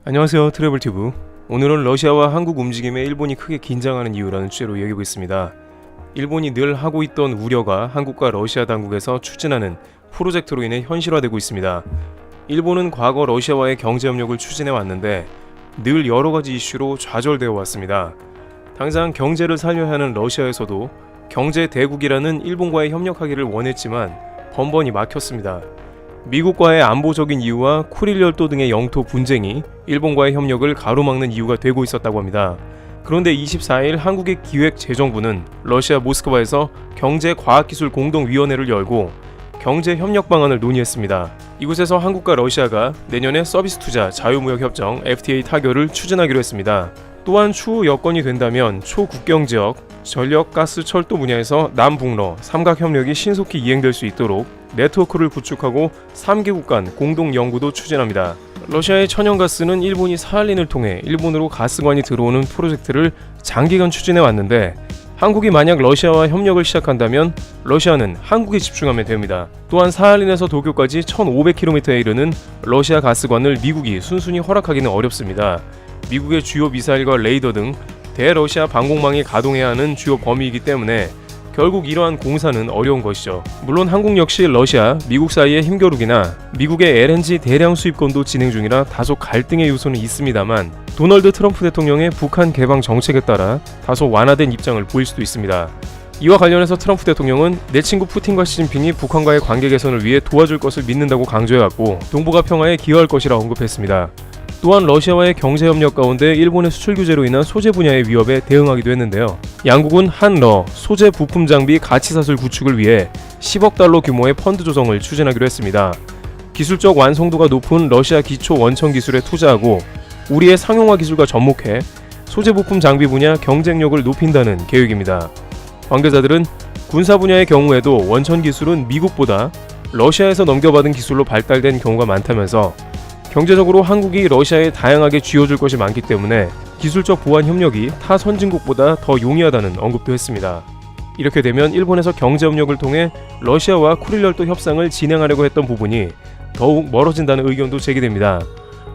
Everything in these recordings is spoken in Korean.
안녕하세요, 트래블튜브. 오늘은 러시아와 한국 움직임에 일본이 크게 긴장하는 이유라는 주제로 여기보겠습니다. 일본이 늘 하고 있던 우려가 한국과 러시아 당국에서 추진하는 프로젝트로 인해 현실화되고 있습니다. 일본은 과거 러시아와의 경제협력을 추진해 왔는데 늘 여러가지 이슈로 좌절되어 왔습니다. 당장 경제를 살려야 하는 러시아에서도 경제 대국이라는 일본과의 협력하기를 원했지만 번번이 막혔습니다. 미국과의 안보적인 이유와 쿠릴 열도 등의 영토 분쟁이 일본과의 협력을 가로막는 이유가 되고 있었다고 합니다. 그런데 24일 한국의 기획재정부는 러시아 모스크바에서 경제과학기술공동위원회를 열고 경제협력 방안을 논의했습니다. 이곳에서 한국과 러시아가 내년에 서비스 투자 자유무역협정 FTA 타결을 추진하기로 했습니다. 또한 추후 여건이 된다면 초국경지역, 전력, 가스, 철도 분야에서 남북러 삼각협력이 신속히 이행될 수 있도록 네트워크를 구축하고 3개국 간 공동 연구도 추진합니다. 러시아의 천연가스는 일본이 사할린을 통해 일본으로 가스관이 들어오는 프로젝트를 장기간 추진해 왔는데 한국이 만약 러시아와 협력을 시작한다면 러시아는 한국에 집중하면 됩니다. 또한 사할린에서 도쿄까지 1500km에 이르는 러시아 가스관을 미국이 순순히 허락하기는 어렵습니다. 미국의 주요 미사일과 레이더 등 대러시아 방공망이 가동해야 하는 주요 범위이기 때문에 결국 이러한 공사는 어려운 것이죠. 물론 한국 역시 러시아, 미국 사이의 힘겨루기나 미국의 LNG 대량 수입권도 진행 중이라 다소 갈등의 요소는 있습니다만 도널드 트럼프 대통령의 북한 개방 정책에 따라 다소 완화된 입장을 보일 수도 있습니다. 이와 관련해서 트럼프 대통령은 내 친구 푸틴과 시진핑이 북한과의 관계 개선을 위해 도와줄 것을 믿는다고 강조해왔고 동북아 평화에 기여할 것이라 언급했습니다. 또한 러시아와의 경제협력 가운데 일본의 수출 규제로 인한 소재 분야의 위협에 대응하기도 했는데요. 양국은 한러 소재 부품 장비 가치사슬 구축을 위해 10억 달러 규모의 펀드 조성을 추진하기로 했습니다. 기술적 완성도가 높은 러시아 기초 원천 기술에 투자하고 우리의 상용화 기술과 접목해 소재 부품 장비 분야 경쟁력을 높인다는 계획입니다. 관계자들은 군사 분야의 경우에도 원천 기술은 미국보다 러시아에서 넘겨받은 기술로 발달된 경우가 많다면서 경제적으로 한국이 러시아에 다양하게 쥐어줄 것이 많기 때문에 기술적 보완 협력이 타 선진국보다 더 용이하다는 언급도 했습니다. 이렇게 되면 일본에서 경제협력을 통해 러시아와 쿠릴 열도 협상을 진행하려고 했던 부분이 더욱 멀어진다는 의견도 제기됩니다.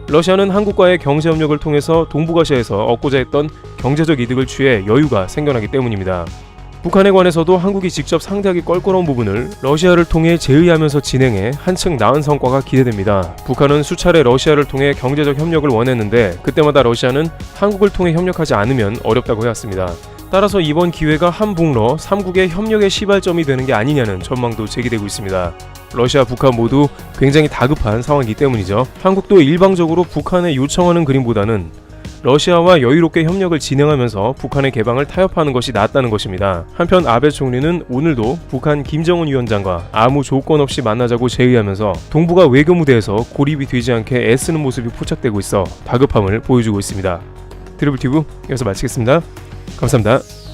러시아는 한국과의 경제협력을 통해서 동북아시아에서 얻고자 했던 경제적 이득을 취해 여유가 생겨나기 때문입니다. 북한에 관해서도 한국이 직접 상대하기 껄끄러운 부분을 러시아를 통해 제의하면서 진행해 한층 나은 성과가 기대됩니다. 북한은 수차례 러시아를 통해 경제적 협력을 원했는데 그때마다 러시아는 한국을 통해 협력하지 않으면 어렵다고 해왔습니다. 따라서 이번 기회가 한북러 3국의 협력의 시발점이 되는 게 아니냐는 전망도 제기되고 있습니다. 러시아, 북한 모두 굉장히 다급한 상황이기 때문이죠. 한국도 일방적으로 북한에 요청하는 그림보다는 러시아와 여유롭게 협력을 진행하면서 북한의 개방을 타협하는 것이 낫다는 것입니다. 한편 아베 총리는 오늘도 북한 김정은 위원장과 아무 조건 없이 만나자고 제의하면서 동북아 외교 무대에서 고립이 되지 않게 애쓰는 모습이 포착되고 있어 다급함을 보여주고 있습니다. 트래블튜브 여기서 마치겠습니다. 감사합니다.